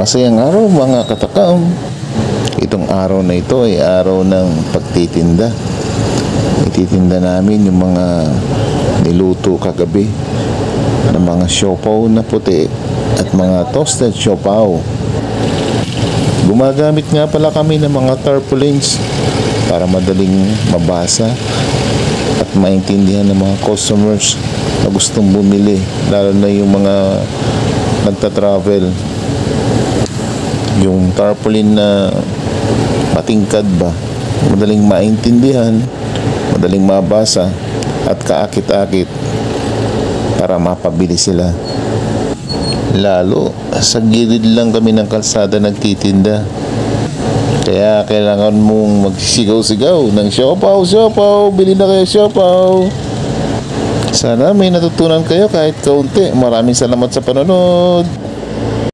Masayang araw mga katakam. Itong araw na ito ay araw ng pagtitinda. Ititinda namin yung mga niluto kagabi ng mga siopaw na puti at mga toasted siopaw. Gumagamit nga pala kami ng mga tarpaulins para madaling mabasa at maintindihan ng mga customers na gustong bumili, lalo na yung mga nagta-travel. Yung tarpaulin na matingkad ba, madaling maintindihan, madaling mabasa at kaakit-akit para mapabili sila. Lalo sa gilid lang kami ng kalsada nagtitinda, kaya kailangan mong magsigaw-sigaw ng siopaw, siopaw, bili na kayo siopaw. Sana may natutunan kayo kahit kaunti. Maraming salamat sa panonood.